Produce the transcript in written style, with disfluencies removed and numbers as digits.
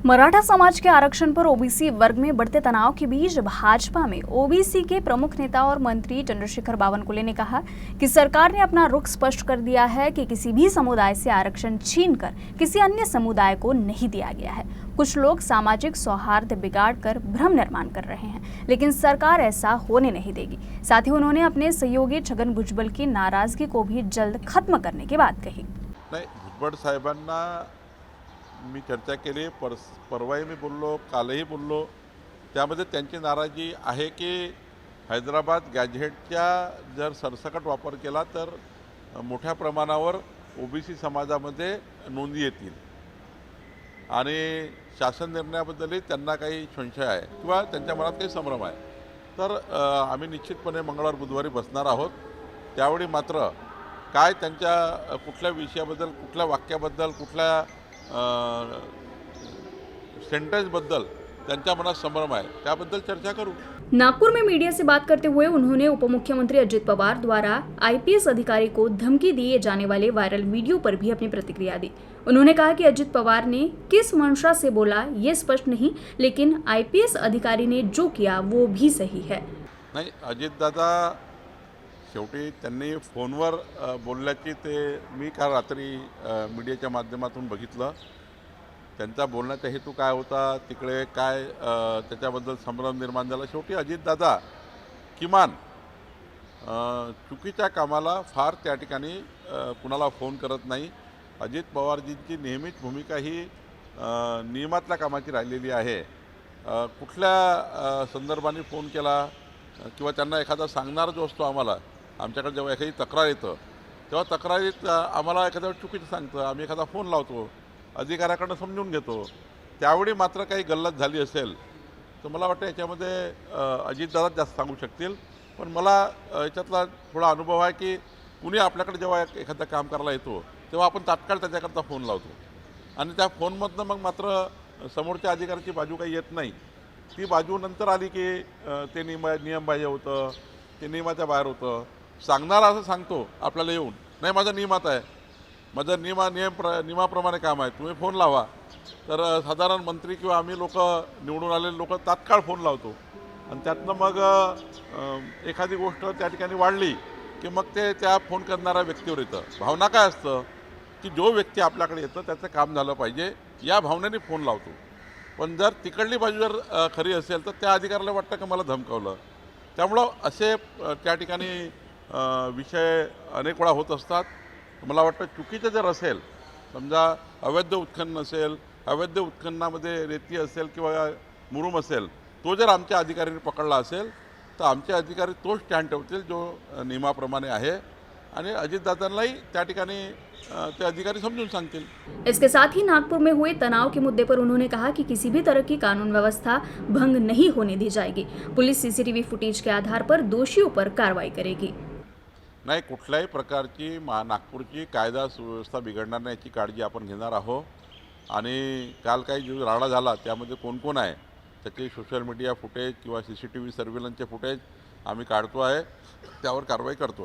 मराठा समाज के आरक्षण पर ओबीसी वर्ग में बढ़ते तनाव के बीच भाजपा में ओबीसी के प्रमुख नेता और मंत्री चंद्रशेखर बावनकुले ने कहा कि सरकार ने अपना रुख स्पष्ट कर दिया है कि किसी भी समुदाय से आरक्षण छीनकर किसी अन्य समुदाय को नहीं दिया गया है। कुछ लोग सामाजिक सौहार्द बिगाड़कर भ्रम निर्माण कर रहे हैं, लेकिन सरकार ऐसा होने नहीं देगी। साथ ही उन्होंने अपने सहयोगी छगन भुजबल की नाराजगी को भी जल्द खत्म करने की बात कही। नाही, भुजबळ साहेबांना मी चर्चा केली, परवाही मी बोललो, कालही बोललो। त्यामध्ये त्यांची नाराजी आहे की हैदराबाद गॅझेटच्या जर सरसकट वापर केला तर मोठ्या प्रमाणावर ओबीसी समाजामध्ये नोंदी येतील आणि शासन निर्णयाबद्दलही त्यांना काही संशय आहे किंवा त्यांच्या मनात काही संभ्रम आहे। तर आम्ही निश्चितपणे मंगळवार बुधवारी बसणार आहोत। त्यावेळी मात्र काय त्यांच्या कुठल्या विषयाबद्दल, कुठल्या वाक्याबद्दल, कुठल्या सेंटेंसबद्दल त्यांच्या मनात संभ्रम आहे त्याबद्दल चर्चा करू। नागपुर में मीडिया से बात करते हुए उन्होंने उप मुख्यमंत्री अजित पवार द्वारा आईपीएस अधिकारी को धमकी दिए जाने वाले वायरल वीडियो पर भी अपनी प्रतिक्रिया दी। उन्होंने कहा कि अजित पवार ने किस मंशा से बोला ये स्पष्ट नहीं, लेकिन आईपीएस अधिकारी ने जो किया वो भी सही है। नाही, अजितदादा शेवटी त्यांनी फोनवर बोलल्याची ते मी काल रात्री मीडियाच्या माध्यमातून बघितलं। त्यांचा बोलण्याचा हेतू काय होता, तिकडे काय त्याच्याबद्दल संभ्रम निर्माण झाला। शेवटी अजितदादा किमान चुकीच्या कामाला फार त्या ठिकाणी कुणाला फोन करत नाही। अजित पवारजींची नेहमीच भूमिका ही नियमातल्या कामाची राहिलेली आहे। कुठल्या संदर्भाने फोन केला किंवा त्यांना एखादा सांगणार जो असतो, आमच्याकडे जेव्हा एखादी तक्रार येतं तेव्हा तक्रारीत आम्हाला एखाद्या चुकीचं सांगतं, आम्ही एखादा फोन लावतो, अधिकाऱ्याकडनं समजून घेतो। त्यावेळी मात्र काही गल्लत झाली असेल तर मला वाटतं याच्यामध्ये अजितदादा जास्त सांगू शकतील। पण मला याच्यातला थोडा अनुभव आहे की कुणी आपल्याकडे जेव्हा एखादं काम करायला येतो तेव्हा आपण तात्काळ त्याच्याकरता फोन लावतो आणि त्या फोनमधनं मग मात्र समोरच्या अधिकाऱ्याची बाजू काही येत नाही। ती बाजू नंतर आली की ते नियमबाह्य होतं, ते नियमाच्या बाहेर होतं। सांगणारा असं सांगतो आपल्याला येऊन, नाही माझं नियमात आहे, माझं नियमाप्रमाणे काम आहे, तुम्ही फोन लावा। तर साधारण मंत्री किंवा आम्ही लोक निवडून आलेले लोक तात्काळ फोन लावतो आणि त्यातनं मग एखादी गोष्ट त्या ठिकाणी वाढली की मग ते त्या फोन करणाऱ्या व्यक्तीवर येतं। भावना काय असतं की जो व्यक्ती आपल्याकडे येतं त्याचं काम झालं पाहिजे या भावनेने फोन लावतो। पण जर तिकडली बाजू जर खरी असेल तर त्या अधिकाऱ्याला वाटतं की मला धमकावलं। त्यामुळं असे त्या ठिकाणी विषय अनेक वेळा होत असतात। मला वाटतं चुकीचं जर असेल, समजा अवैध उत्खनन असेल, अवैध उत्खननामध्ये रेती असेल किंवा मुरुम असेल, तो जर आमच्या अधिकाऱ्यांनी पकडला असेल तर आमचे अधिकारी तो स्टँड ठेवतील जो नियमाप्रमाणे आहे आणि अजितदादांनाही त्या ठिकाणी ते अधिकारी समझून सांगतील। इसके साथ ही नागपुर में हुए तनाव के मुद्दे पर उन्होंने कहा कि किसी भी तरह की कानून व्यवस्था भंग नहीं होने दी जाएगी। पुलिस सीसीटीवी फुटेज के आधार पर दोषियों पर कार्रवाई करेगी। नाही, कुठल्याही प्रकारची नागपूरची कायदा सुव्यवस्था बिघडणार नाही याची काळजी आपण घेणार आहोत। आणि काल काही जो राडा झाला त्यामध्ये कोण कोण आहे त्याचे सोशल मीडिया फुटेज किंवा सीसीटीव्ही सर्व्हिलन्सचे फुटेज आम्ही काढतो आहे, त्यावर कारवाई करतो आहे।